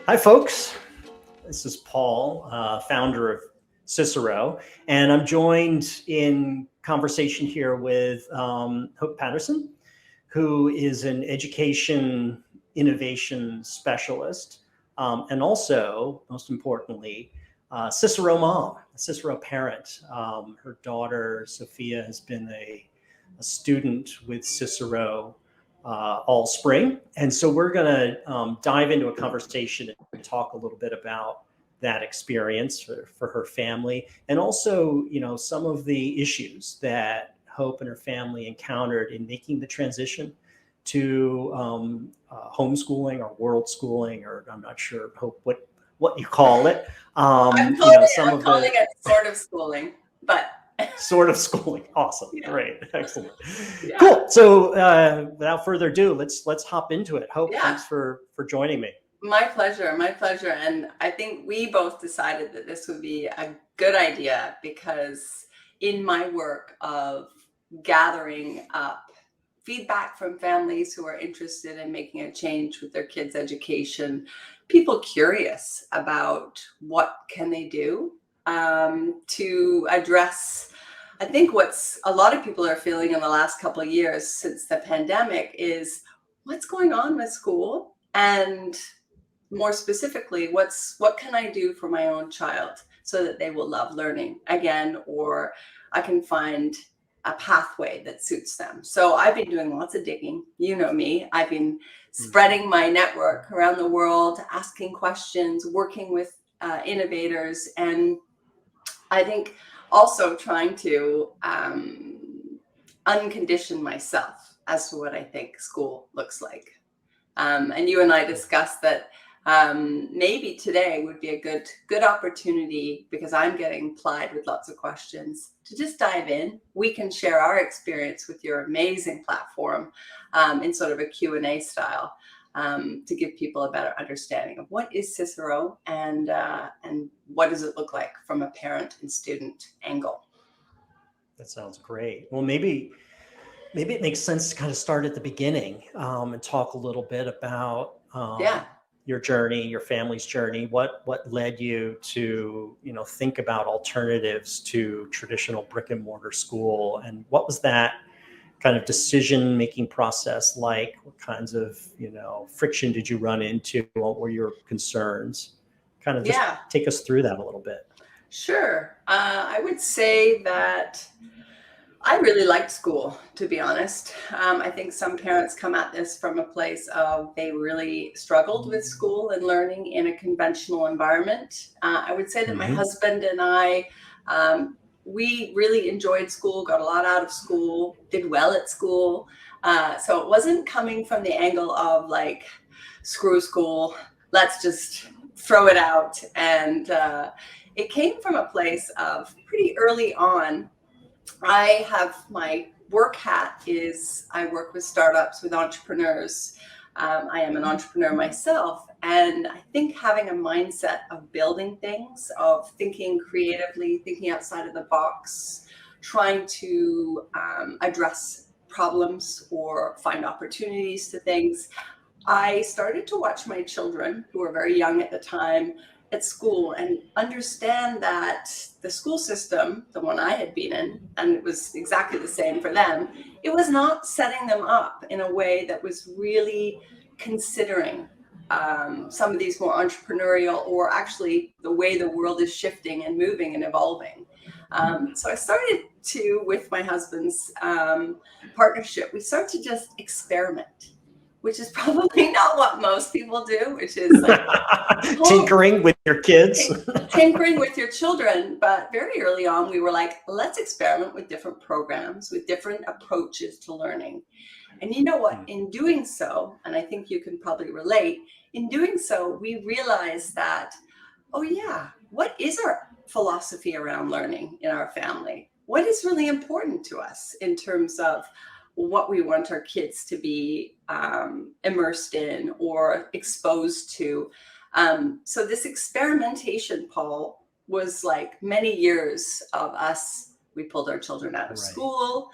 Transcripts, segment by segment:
Hi, folks. This is Paul, founder of Cicero, and I'm joined in conversation here with Hope Paterson, who is an education innovation specialist, and also, most importantly, Cicero mom, a Cicero parent. Her daughter, Sophia, has been a student with Cicero all spring. And so we're going to dive into a conversation and talk a little bit about that experience for her family, and also, some of the issues that Hope and her family encountered in making the transition to homeschooling or world schooling, or I'm not sure, Hope, what you call it. I'm calling it sort of schooling, but sort of schooling. Awesome. yeah. Great. Excellent. Yeah. Cool. So without further ado, let's hop into it. Hope, Yeah. thanks for joining me. My pleasure. And I think we both decided that this would be a good idea because in my work of gathering up feedback from families who are interested in making a change with their kids' education, people curious about what can they do to address, I think what a lot of people are feeling in the last couple of years since the pandemic is what's going on with school, and more specifically, what can I do for my own child so that they will love learning again, or I can find a pathway that suits them. So I've been doing lots of digging. You know me. I've been spreading my network around the world, asking questions, working with innovators, and I think also trying to uncondition myself as to what I think school looks like. And you and I discussed that maybe today would be a good opportunity, because I'm getting plied with lots of questions, to just dive in. We can share our experience with your amazing platform in sort of a Q&A style, to give people a better understanding of what is Cicero and what does it look like from a parent and student angle. That sounds great. Well, maybe it makes sense to kind of start at the beginning and talk a little bit about your journey, your family's journey. What led you to think about alternatives to traditional brick and mortar school, and what was that kind of decision making process like? What kinds of friction did you run into? What were your concerns? Kind of just take us through that a little bit. Sure. I would say that I really liked school, to be honest. I think some parents come at this from a place of they really struggled with school and learning in a conventional environment. I would say that my husband and I, we really enjoyed school, got a lot out of school, did well at school. So it wasn't coming from the angle of like, screw school, let's just throw it out. And it came from a place of pretty early on. I have my work hat is I work with startups, with entrepreneurs. I am an entrepreneur myself. And I think having a mindset of building things, of thinking creatively, thinking outside of the box, trying to address problems or find opportunities to things. I started to watch my children, who were very young at the time, at school, and understand that the school system, the one I had been in, and it was exactly the same for them, it was not setting them up in a way that was really considering some of these more entrepreneurial, or actually the way the world is shifting and moving and evolving. So I started to, with my husband's partnership, we started to just experiment, which is probably not what most people do, which is like tinkering with your kids, tinkering with your children. But very early on, we were like, let's experiment with different programs, with different approaches to learning. And you know what? In doing so, and I think you can probably relate, in doing so, we realized that, oh yeah, what is our philosophy around learning in our family? What is really important to us in terms of what we want our kids to be immersed in or exposed to. So this experimentation, Paul, was like many years of us. We pulled our children out of school.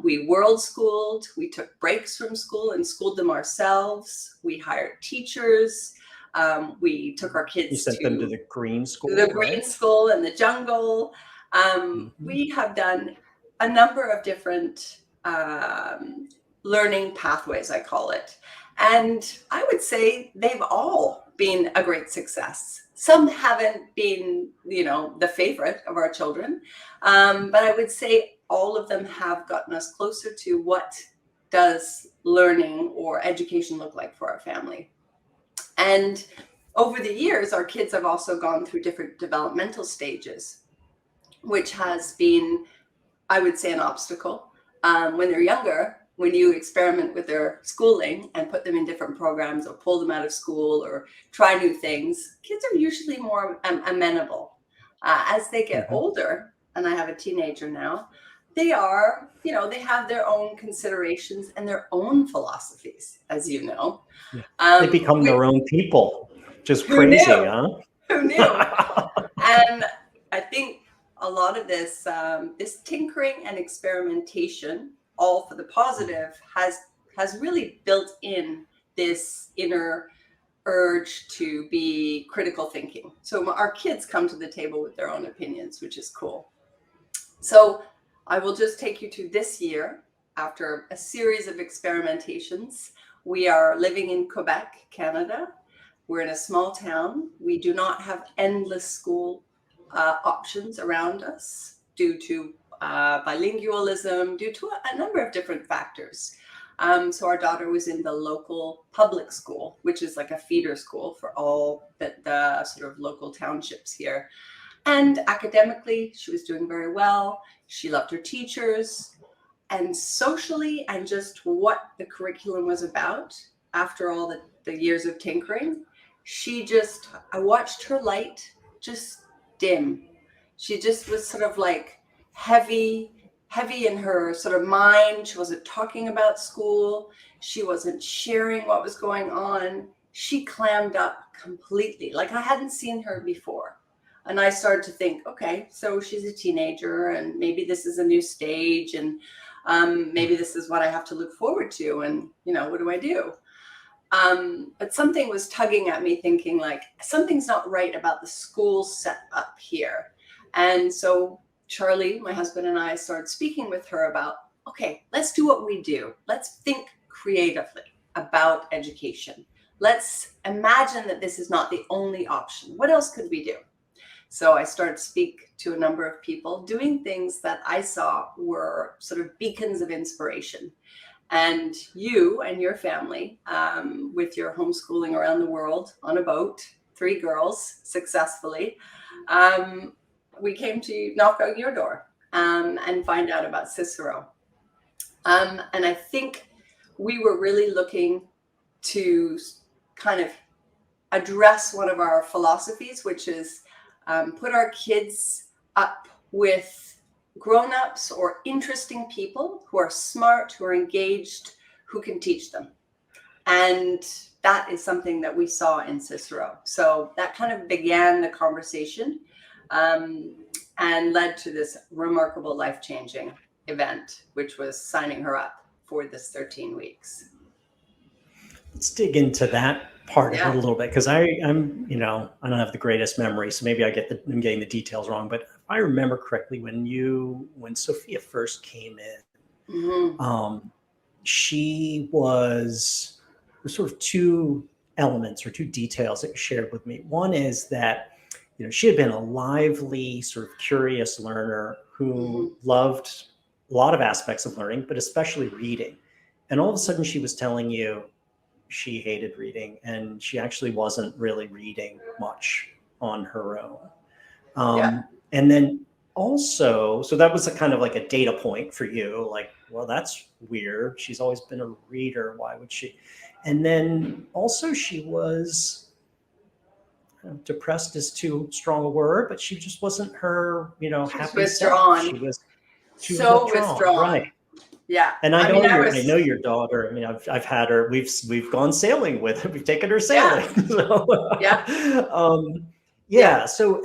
We world schooled. We took breaks from school and schooled them ourselves. We hired teachers. We took our You kids sent them to to the green school, the green right? school and the jungle. Mhm. We have done a number of different learning pathways, I call it. And I would say they've all been a great success. Some haven't been, the favorite of our children, but I would say all of them have gotten us closer to what does learning or education look like for our family. And over the years, our kids have also gone through different developmental stages, which has been, I would say, an obstacle. When they're younger, when you experiment with their schooling and put them in different programs or pull them out of school or try new things, kids are usually more amenable. As they get Mhm. older, and I have a teenager now, they are, they have their own considerations and their own philosophies, as you know. Yeah. They Um, become their own people. Just who crazy, knew? huh? Who knew? And I think a lot of this tinkering and experimentation, all for the positive, has really built in this inner urge to be critical thinking. So our kids come to the table with their own opinions, which is cool. So I will just take you to this year. After a series of experimentations, we are living in Quebec, Canada. We're in a small town. We do not have endless school options around us due to bilingualism, due to a number of different factors. So our daughter was in the local public school, which is like a feeder school for all the sort of local townships here. And academically, she was doing very well. She loved her teachers. And socially, and just what the curriculum was about, after all the years of tinkering, I watched her light just dim. She just was sort of like heavy in her sort of mind. She wasn't talking about school. She wasn't sharing what was going on. She clammed up completely, like I hadn't seen her before. And I started to think, okay, so she's a teenager, and maybe this is a new stage, and maybe this is what I have to look forward to. And, what do I do? But something was tugging at me, thinking like, something's not right about the school set up here. And so Charlie, my husband, and I started speaking with her about, okay, let's do what we do. Let's think creatively about education. Let's imagine that this is not the only option. What else could we do? So I started to speak to a number of people doing things that I saw were sort of beacons of inspiration. And you and your family, with your homeschooling around the world on a boat, 3 girls successfully, we came to knock on your door and find out about Cicero. And I think we were really looking to kind of address one of our philosophies, which is put our kids up with grown-ups or interesting people who are smart, who are engaged, who can teach them. And that is something that we saw in Cicero. So that kind of began the conversation and led to this remarkable life-changing event, which was signing her up for this 13 weeks. Let's dig into that part of it a Yeah. little bit, because I'm I don't have the greatest memory, so maybe I'm getting the details wrong. But if I remember correctly, when Sophia first came in, Mm-hmm. she was there's sort of two elements or two details that you shared with me. One is that she had been a lively, sort of curious learner who Mm-hmm. loved a lot of aspects of learning, but especially reading. And all of a sudden, she was telling you she hated reading, and she actually wasn't really reading much on her own. Yeah. And then also, so that was a kind of like a data point for you, like, well, that's weird. She's always been a reader. Why would she? And then also, she was depressed is too strong a word, but she just wasn't her, She was happy self. withdrawn. She was So withdrawn, right? withdrawn. Yeah. And I mean, I know your daughter. I mean, I've had her. We've gone sailing with her. We've taken her yeah, sailing. So, yeah, yeah. yeah. So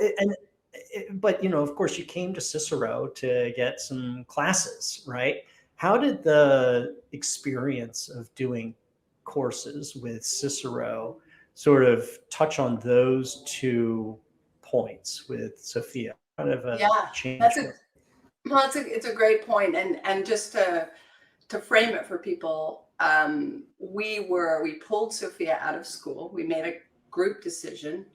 but of course, you came to Cicero to get some classes, right? How did the experience of doing courses with Cicero sort of touch on those 2 points with Sophia, kind of a Yeah, change that's for. it's a great point, and just to frame it for people, we pulled Sophia out of school. We made a group decision.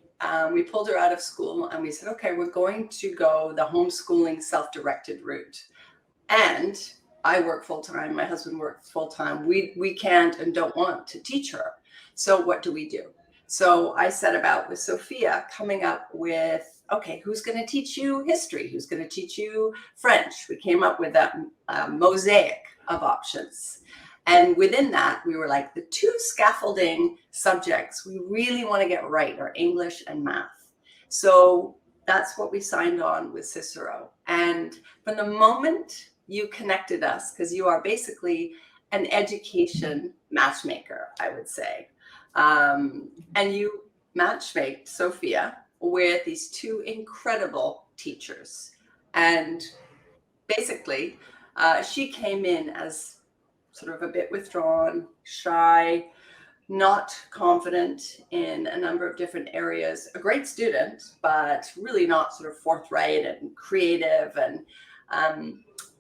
We pulled her out of school, and we said, okay, we're going to go the homeschooling self-directed route. And I work full time. My husband works full time. We can't and don't want to teach her. So what do we do? So I set about with Sophia coming up with, okay, who's going to teach you history? Who's going to teach you French? We came up with a mosaic of options. And within that, we were like, the 2 scaffolding subjects we really want to get right are English and math. So that's what we signed on with Cicero. And from the moment you connected us, because you are basically an education matchmaker, I would say. And you matchmade Sophia with these 2 incredible teachers. And basically, she came in as sort of a bit withdrawn, shy, not confident in a number of different areas. A great student, but really not sort of forthright and creative. And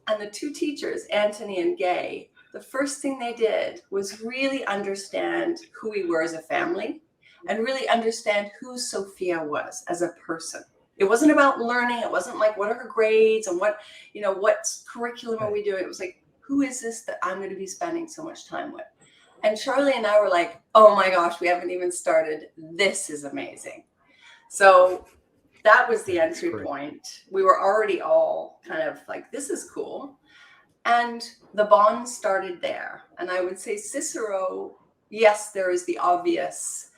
the 2 teachers, Anthony and Gay, the first thing they did was really understand who we were as a family and really understand who Sophia was as a person. It wasn't about learning. It wasn't like, what are her grades and what curriculum are we doing? It was like, who is this that I'm going to be spending so much time with? And Charlie and I were like, oh my gosh, we haven't even started. This is amazing. So that was the entry point. We were already all kind of like, this is cool. And the bond started there. And I would say Cicero, yes, there is the obvious,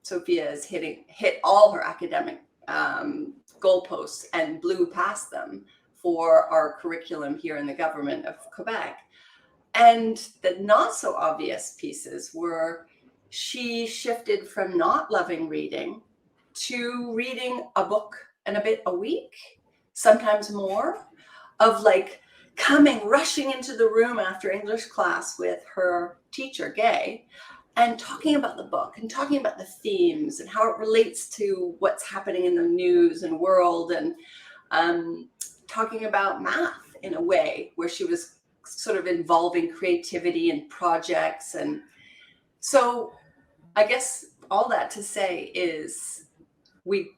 Sophia has hit all her academic goalposts and blew past them for our curriculum here in the government of Quebec. And the not so obvious pieces were she shifted from not loving reading to reading a book and a bit a week, sometimes more, of like rushing into the room after English class with her teacher, Gay, and talking about the book and talking about the themes and how it relates to what's happening in the news and world, and talking about math in a way where she was sort of involving creativity and projects. And so I guess all that to say is we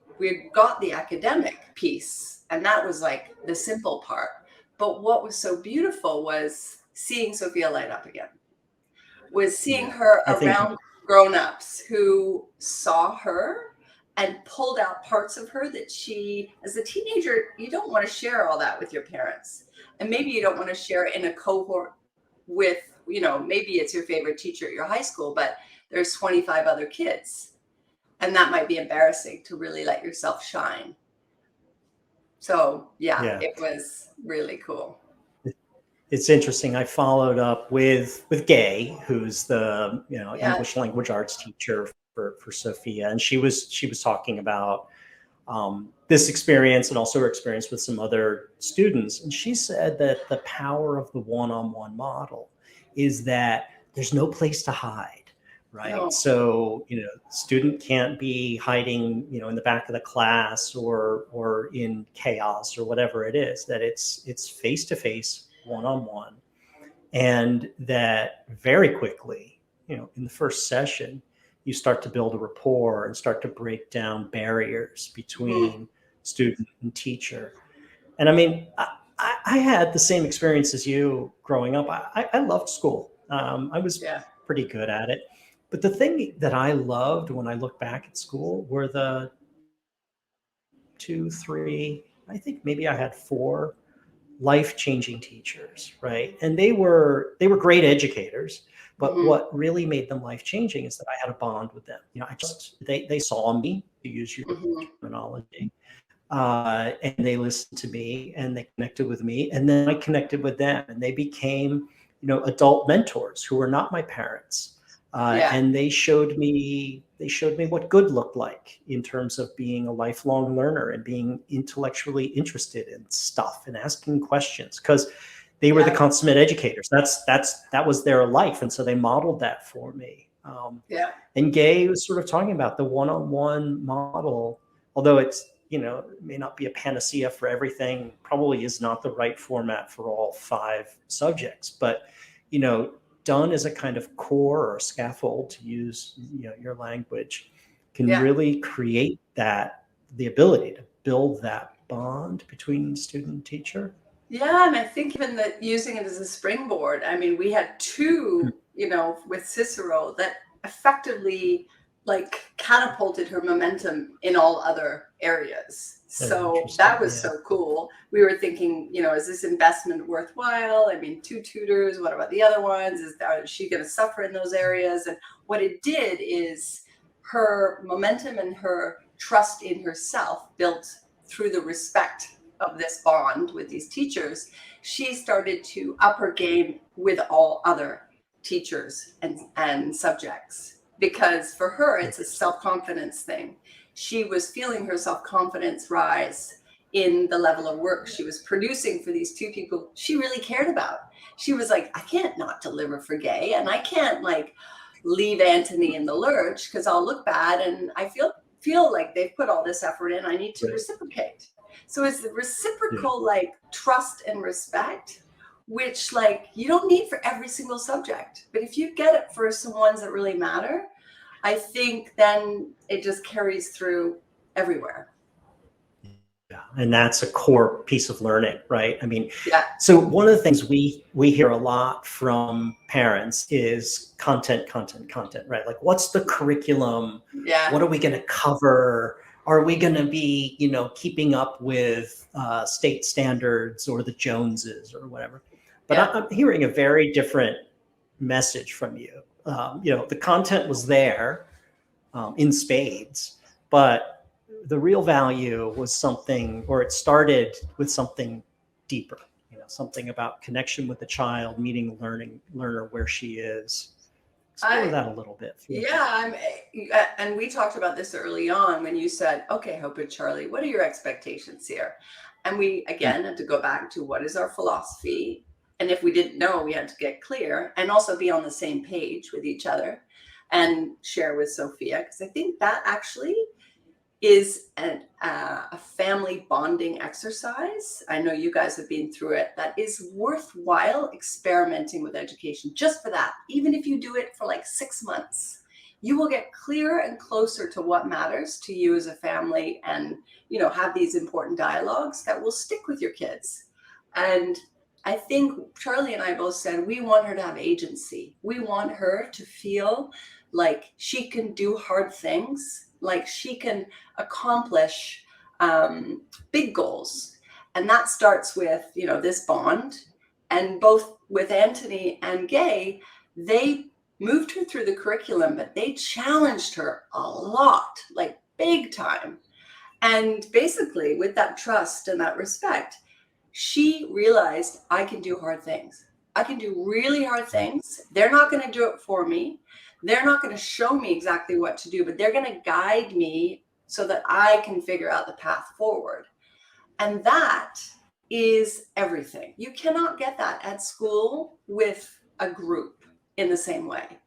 got the academic piece, and that was like the simple part. But what was so beautiful was seeing Sophia light up again, was seeing her around grown-ups who saw her and pulled out parts of her that she, as a teenager, you don't want to share all that with your parents. And maybe you don't want to share in a cohort with, maybe it's your favorite teacher at your high school, but there's 25 other kids. And that might be embarrassing to really let yourself shine. So yeah. It was really cool. It's interesting. I followed up with Gay, who's the English language arts teacher for Sophia, and she was talking about this experience and also her experience with some other students. And she said that the power of the one-on-one model is that there's no place to hide, right? No. So, student can't be hiding, in the back of the class or in chaos or whatever it is, that it's face-to-face, one-on-one. And that very quickly, in the first session, you start to build a rapport and start to break down barriers between student and teacher. And I mean, I had the same experience as you growing up. I loved school. I was pretty good at it. But the thing that I loved when I look back at school were the 2, 3, I think maybe I had 4 life-changing teachers, right? And they were great educators. But what really made them life-changing is that I had a bond with them. They saw me, to use your terminology, and they listened to me and they connected with me, and then I connected with them, and they became, adult mentors who were not my parents. And they showed me what good looked like in terms of being a lifelong learner and being intellectually interested in stuff and asking questions, because they were the consummate educators. That was their life. And so they modeled that for me. Yeah. And Gay was sort of talking about the one-on-one model, although it's, it may not be a panacea for everything, probably is not the right format for all 5 subjects, but, done as a kind of core or scaffold, to use, your language, can Yeah. really create the ability to build that bond between student and teacher. Yeah, and I think even that using it as a springboard. I mean, we had 2, with Cicero that effectively catapulted her momentum in all other areas. So that was so cool. We were thinking, is this investment worthwhile? I mean, 2 tutors, what about the other ones? Is she going to suffer in those areas? And what it did is her momentum and her trust in herself, built through the respect of this bond with these teachers, she started to up her game with all other teachers and subjects, because for her it's a self-confidence thing. She was feeling her self-confidence rise in the level of work she was producing for these 2 people she really cared about. She was like, I can't not deliver for Gay, and I can't leave Anthony in the lurch because I'll look bad, and I feel like they've put all this effort in. I need to reciprocate. So it's the reciprocal trust and respect, which you don't need for every single subject. But if you get it for some ones that really matter, I think then it just carries through everywhere. Yeah, and that's a core piece of learning, right? I mean, Yeah. So one of the things we hear a lot from parents is content, right? Like, what's the curriculum? Yeah. What are we going to cover? Are we going to be, keeping up with state standards or the Joneses or whatever? But I'm hearing a very different message from you. The content was there in spades, but the real value was something, or it started with something deeper, something about connection with the child, meeting the learner where she is. Explore that a little bit. Yeah, and we talked about this early on when you said, okay, Hope and Charlie, what are your expectations here? And we, again, had to go back to what is our philosophy? And if we didn't know, we had to get clear and also be on the same page with each other and share with Sophia, because I think that actually is a family bonding exercise. I know you guys have been through it. That is worthwhile experimenting with education just for that. Even if you do it for 6 months, you will get clearer and closer to what matters to you as a family, and have these important dialogues that will stick with your kids. And I think Charlie and I both said we want her to have agency. We want her to feel like she can do hard things, like she can accomplish big goals. And that starts with, this bond. And both with Anthony and Gay, they moved her through the curriculum, but they challenged her a lot, big time. And basically, with that trust and that respect, she realized, I can do hard things. I can do really hard things. They're not going to do it for me. They're not going to show me exactly what to do, but they're going to guide me so that I can figure out the path forward. And that is everything. You cannot get that at school with a group in the same way.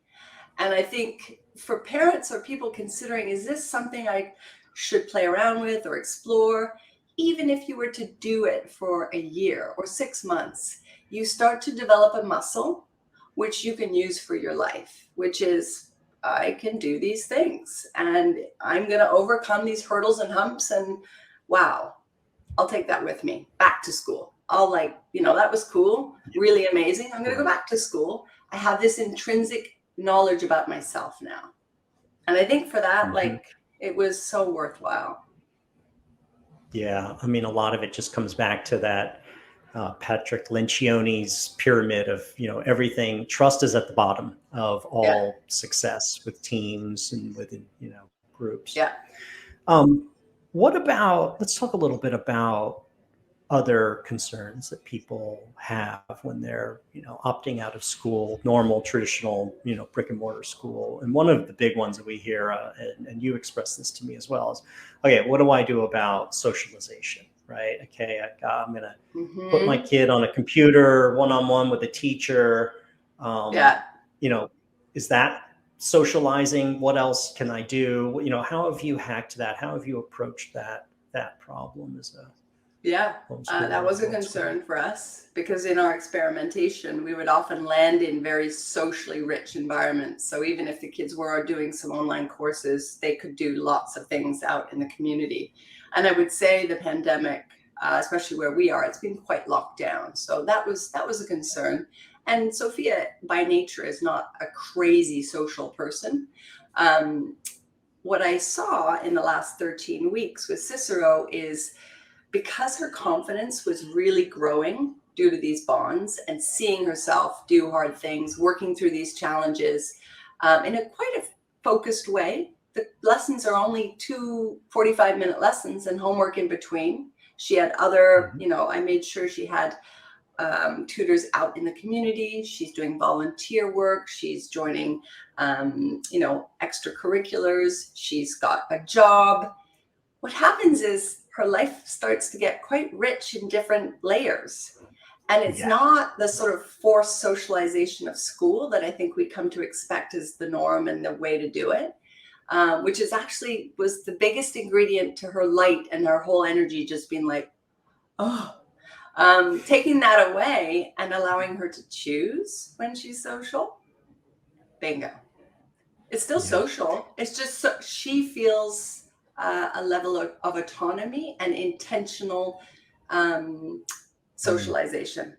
And I think for parents or people considering, is this something I should play around with or explore? Even if you were to do it for a year or 6 months, you start to develop a muscle which you can use for your life, which is, I can do these things and I'm going to overcome these hurdles and humps, and wow, I'll take that with me back to school. I'll that was cool, really amazing. I'm going to go back to school. I have this intrinsic knowledge about myself now. And I think for that, it was so worthwhile. Yeah, I mean, a lot of it just comes back to that Patrick Lencioni's pyramid of, everything. Trust is at the bottom of all success with teams and within, groups. Yeah. Let's talk a little bit about other concerns that people have when they're, opting out of school, normal, traditional, brick and mortar school. And one of the big ones that we hear, and you expressed this to me as well, is, okay, what do I do about socialization? Right? Okay, I'm going to put my kid on a computer one-on-one with a teacher. Is that socializing. What else can I do? How have you hacked that? How have you approached that problem as a Yeah, homeschooler that or was a world schooler? concern for us because in our experimentation, we would often land in very socially rich environments. So even if the kids were doing some online courses, they could do lots of things out in the community. And I would say the pandemic, especially where we are, it's been quite locked down. So that was a concern. And Sophia, by nature, is not a crazy social person. Um, what I saw in the last 13 weeks with Cicero is because her confidence was really growing due to these bonds and seeing herself do hard things, working through these challenges in a quite a focused way. The lessons are only 2 45-minute lessons and homework in between. She had other, Mhm. I made sure she had tutors out in the community. She's doing volunteer work. She's joining, extracurriculars. She's got a job. What happens is her life starts to get quite rich in different layers. And it's Yeah. not the sort of forced socialization of school that I think we come to expect as the norm and the way to do it, which is actually was the biggest ingredient to her light and her whole energy just being like, oh, taking that away and allowing her to choose when she's social. Bingo. It's still Yeah. social. It's just she feels a level of autonomy and intentional Mm. socialization.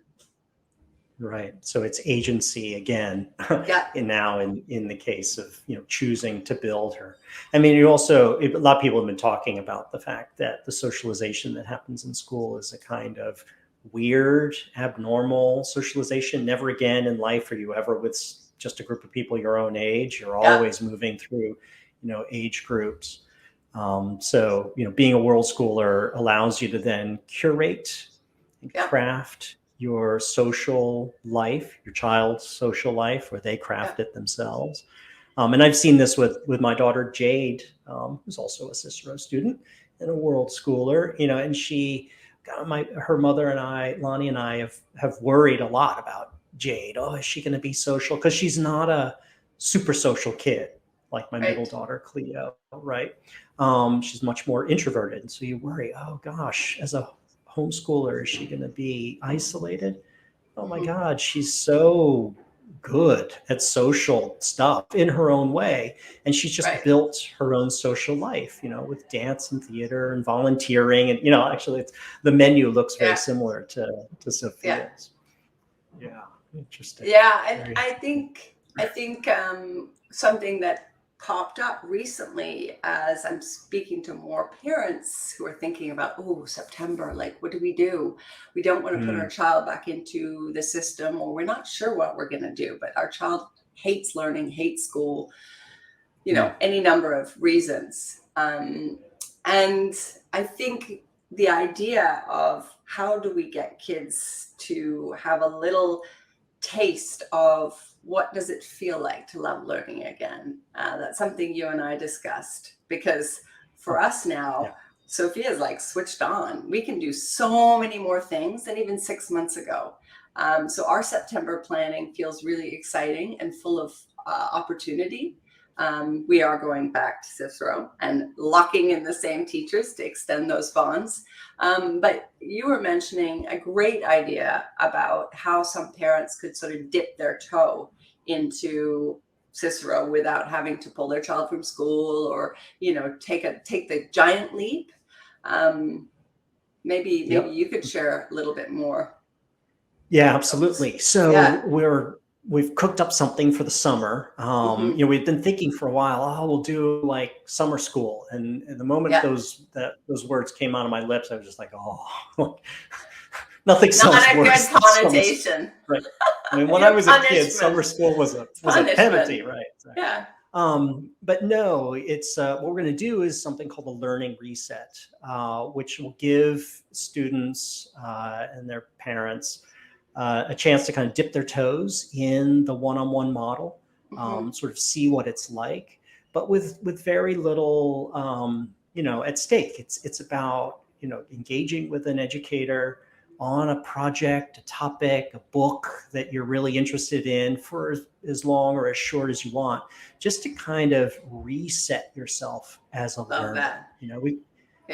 Right. So it's agency again, Yeah, and now in the case of choosing to build her. I mean, a lot of people have been talking about the fact that the socialization that happens in school is a kind of weird, abnormal socialization. Never again in life are you ever with just a group of people your own age. You're yeah, always moving through, age groups. So being a world schooler allows you to then curate and yeah, craft your social life, your child's social life, where they yeah. craft it themselves. And I've seen this with my daughter Jade, who's also a Cicero student and a world schooler. And she, her mother and I, Lonnie and I, have worried a lot about Jade. Oh, is she going to be social? Because she's not a super social kid like my middle Right. daughter Cleo, right? She's much more introverted, and so you worry. Oh gosh, as a homeschooler, is she going to be isolated? Oh my Hmm. God, she's so good at social stuff in her own way. And she's just Right. built her own social life, with dance and theater and volunteering. And, actually, the menu looks very Yeah. similar to Yeah. Sophia's. Yeah, interesting. Yeah, and Very I think something that popped up recently as I'm speaking to more parents who are thinking about, oh, September, like what do we do? We don't want to put our Mm, child back into the system, or we're not sure what we're going to do, but our child hates learning, hates school, mm, any number of reasons. And I think the idea of how do we get kids to have a little taste of what does it feel like to love learning again. That's something you and I discussed because for us yeah. now, Sophia's like switched on. We can do so many more things than even 6 months ago. So our September planning feels really exciting and full of opportunity. We are going back to Cicero and locking in the same teachers to extend those bonds. But you were mentioning a great idea about how some parents could sort of dip their toe into Cicero without having to pull their child from school or take the giant leap. Um, maybe Yep. you could share a little bit more Yeah, of those. absolutely. So Yeah. we've cooked up something for the summer. Hmm. We've been thinking for a while. Oh, we'll do like summer school. And the moment Yeah. those words came out of my lips, I was just like, oh, nothing Not sounds a good worse than summer school. connotation. Right. I mean, when I Your was a kid, summer punishment. school It's was a punishment. penalty, right? So, Yeah. but no, it's what we're going to do is something called a learning reset, which will give students and their parents a chance to kind of dip their toes in the one-on-one model, Hmm. sort of see what it's like, but with very little, at stake. It's about engaging with an educator, on a project, a topic, a book that you're really interested in for as long or as short as you want, just to kind of reset yourself as a Love learner. that. We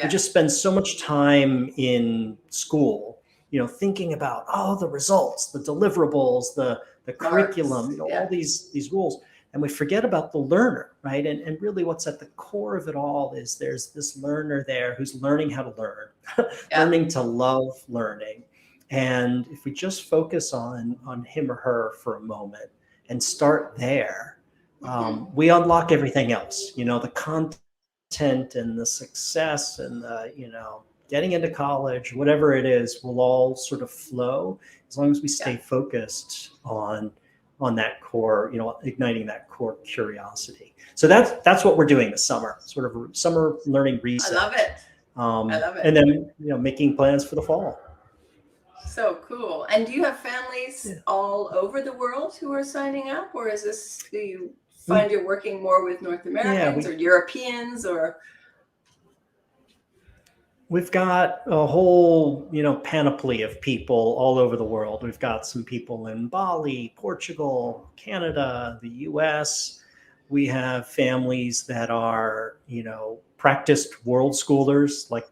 just spend so much time in school, thinking about the results, the deliverables, the curriculum, all these rules, and we forget about the learner, right? And really, what's at the core of it all is there's this learner there who's learning how to learn, learning to love learning. And if we just focus on him or her for a moment and start there, we unlock everything else. The content and the success and the getting into college, whatever it is, will all sort of flow as long as we stay focused on that core, igniting that core curiosity. So that's what we're doing this summer, sort of summer learning reset. I love it. I love it. And then making plans for the fall. So cool. And do you have families all over the world who are signing up, or do you find you're working more with North Americans or Europeans, or? We've got a whole, panoply of people all over the world. We've got some people in Bali, Portugal, Canada, the US. We have families that are, practiced world schoolers like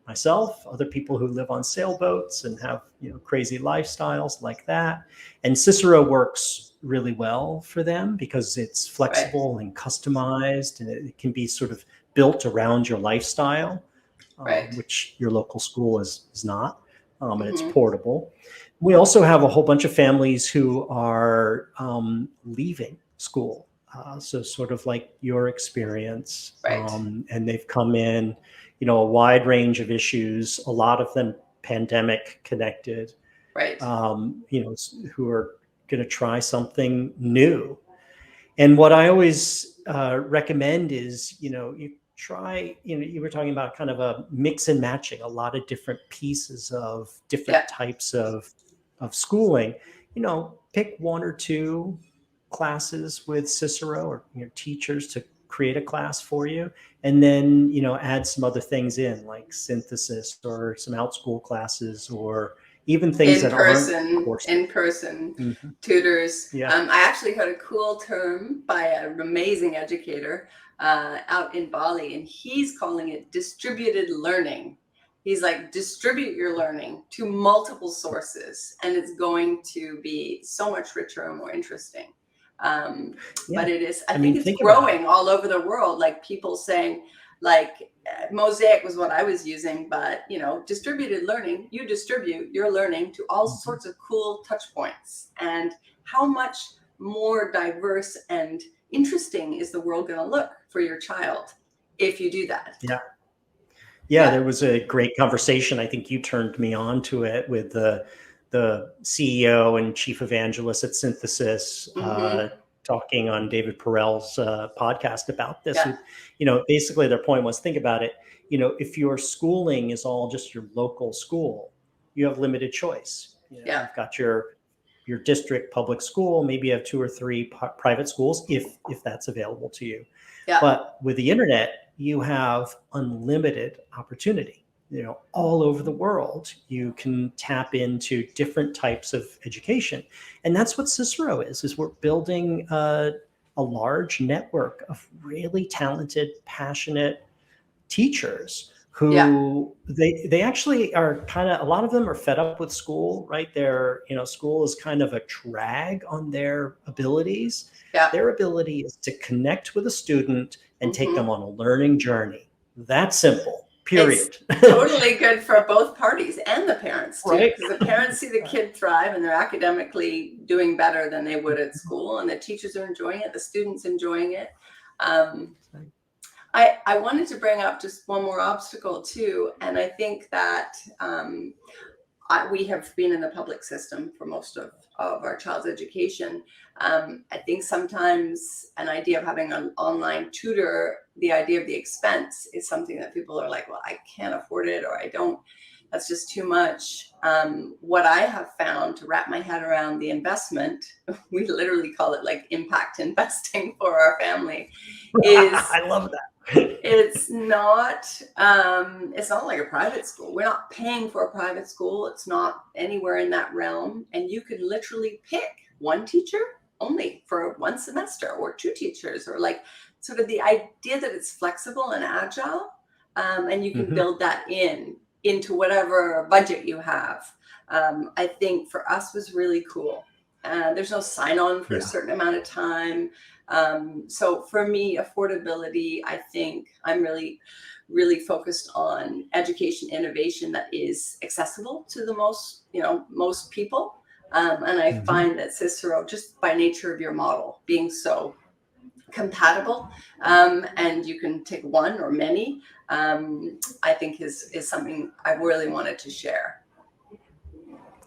myself, other people who live on sailboats and have, crazy lifestyles like that. And Cicero works really well for them because it's flexible and customized, and it can be sort of built around your lifestyle. Which your local school is not, and it's portable. We also have a whole bunch of families who are leaving school, so sort of like your experience, and they've come in, a wide range of issues, a lot of them pandemic connected, who are going to try something new. And what I always recommend is, you try, you were talking about kind of a mix and matching, a lot of different pieces of different types of schooling. Pick one or two classes with Cicero or teachers to create a class for you, and then add some other things in, like synthesis or some outschool classes, or even things that aren't courses. In-person tutors. I actually heard a cool term by an amazing educator out in Bali, and he's calling it distributed learning. He's like, distribute your learning to multiple sources, and it's going to be so much richer and more interesting. But it is, I think it's growing all over the world. Like people saying, like mosaic was what I was using, but distributed learning, you distribute your learning to all sorts of cool touch points. And how much more diverse and interesting is the world going to look for your child if you do that? Yeah, there was a great conversation. I think you turned me on to it with the CEO and chief evangelist at Synthesis, talking on David Perel's podcast about this. Basically their point was, think about it. If your schooling is all just your local school, you have limited choice. You've got your district public school, maybe you have 2 or 3 private schools if that's available to you. But with the internet, you have unlimited opportunity. All over the world, you can tap into different types of education. And that's what Cicero is we're building a large network of really talented, passionate teachers who they actually are a lot of them are fed up with school, right? School is kind of a drag on their abilities. Their ability is to connect with a student and take them on a learning journey. That's simple. Period. It's totally good for both parties and the parents too, because the parents see the kid thrive and they're academically doing better than they would at school, and the teachers are enjoying it, the students enjoying it. I wanted to bring up just one more obstacle too, and I think that we have been in the public system for most of our child's education. I think sometimes an idea of having an online tutor, the idea of the expense is something that people are like, well, I can't afford it, or I don't, that's just too much. What I have found to wrap my head around the investment, we literally call it like impact investing for our family, is I love that. It's not like a private school. We're not paying for a private school. It's not anywhere in that realm. And you can literally pick one teacher only for one semester, or two teachers, or like sort of the idea that it's flexible and agile. And you can Mhm. build that into whatever budget you have. I think for us was really cool. There's no sign on for a Yeah. certain amount of time. So for me, affordability, I think I'm really, really focused on education innovation that is accessible to the most people. And I Mhm. find that Cicero, just by nature of your model, being so compatible, and you can take one or many, I think is something I really wanted to share.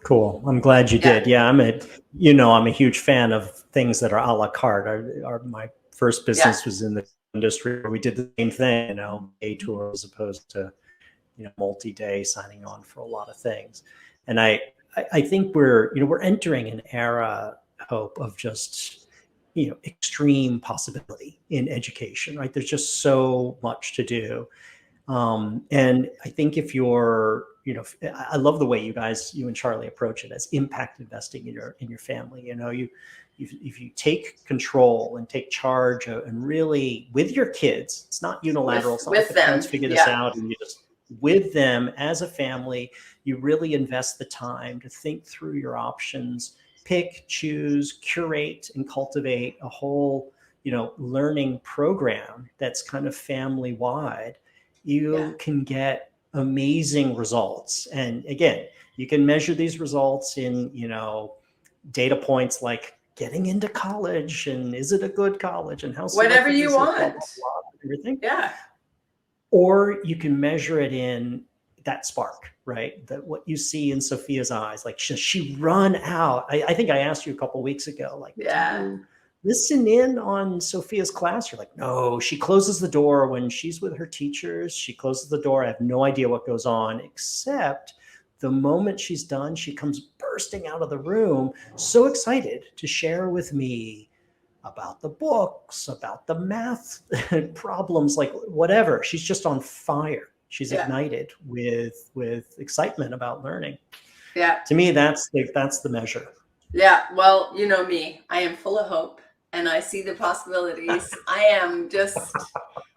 Cool. I'm glad you Yeah, did. Yeah, I'm a huge fan of things that are a la carte. My first yeah, business was in the industry where we did the same thing, a tour as opposed to, multi-day signing on for a lot of things. And I think we're entering an era, Hope, of just, extreme possibility in education, right? There's just so much to do. And I think if you're, I love the way you and Charlie approach it as impact investing in your family. If you take control and take charge and really with your kids, it's not unilateral. It's not like with the them. parents figure this Yeah, out and you just with them as a family, you really invest the time to think through your options, pick, choose, curate, and cultivate a whole, learning program that's kind of family wide. yeah, You can get amazing results. And again, you can measure these results in, data points like getting into college and is it a good college and how whatever selective you is it, blah, blah, want. blah, everything. Yeah, Or you can measure it in that spark, right? That what you see in Sophia's eyes, like she run out. I think I asked you a couple of weeks ago, like, do yeah, you listen in on Sophia's class? You're like, no, she closes the door when she's with her teachers. She closes the door. I have no idea what goes on, except the moment she's done, she comes bursting out of the room, so excited to share with me about the books, about the math problems, like whatever. She's just on fire. She's yeah, ignited with excitement about learning. yeah, To me, that's the measure. yeah. Well, you know me, I am full of hope and I see the possibilities.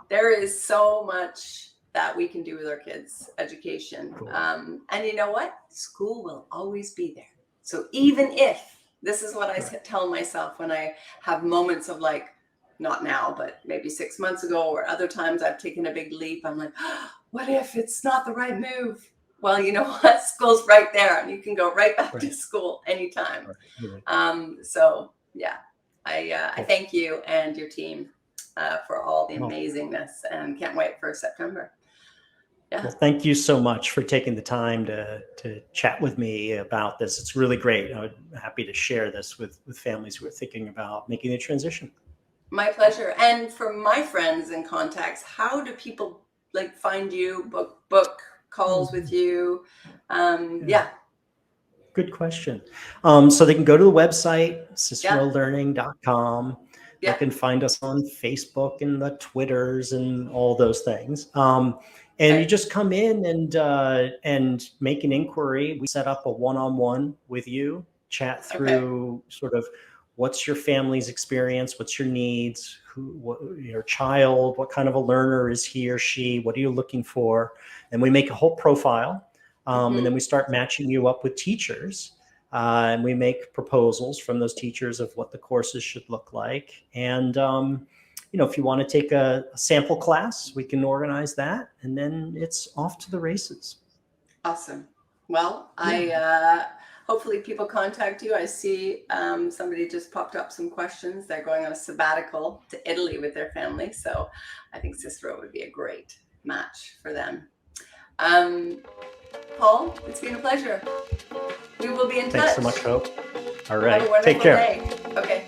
There is so much that we can do with our kids' education. Cool. And you know what? School will always be there. So even if this is what I Right. tell myself when I have moments of like, not now, but maybe 6 months ago, or other times I've taken a big leap, I'm like, oh, what if it's not the right move? Well, you know what? School's right there, and you can go right back to Right. school anytime. Right. So yeah, I Cool. thank you and your team for all the Well, amazingness, and can't wait for September. Yeah, well, thank you so much for taking the time to chat with me about this. It's really great. I'm happy to share this with families who are thinking about making the transition. my pleasure. And for my friends and contacts, how do people like find you, book calls with you? Yeah. Yeah, Good question. So they can go to the website, yeah, cicerolearning.com. They yeah. can find us on Facebook and the Twitters and all those things. And you Okay, just come in and make an inquiry. We set up a one-on-one with you, chat okay, through sort of what's your family's experience, what's your needs, your child, what kind of a learner is he or she, what are you looking for, and we make a whole profile. And then hmm, we start matching you up with teachers. And we make proposals from those teachers of what the courses should look like. And, if you want to take a sample class, we can organize that. And then it's off to the races. awesome. Well, Yeah. I hopefully people contact you. I see somebody just popped up some questions. They're going on a sabbatical to Italy with their family, so I think Cicero would be a great match for them. Um, Paul, it's been a pleasure. We will be in Thanks so touch. much, Hope. All Have a right. Take wonderful care. day. Okay.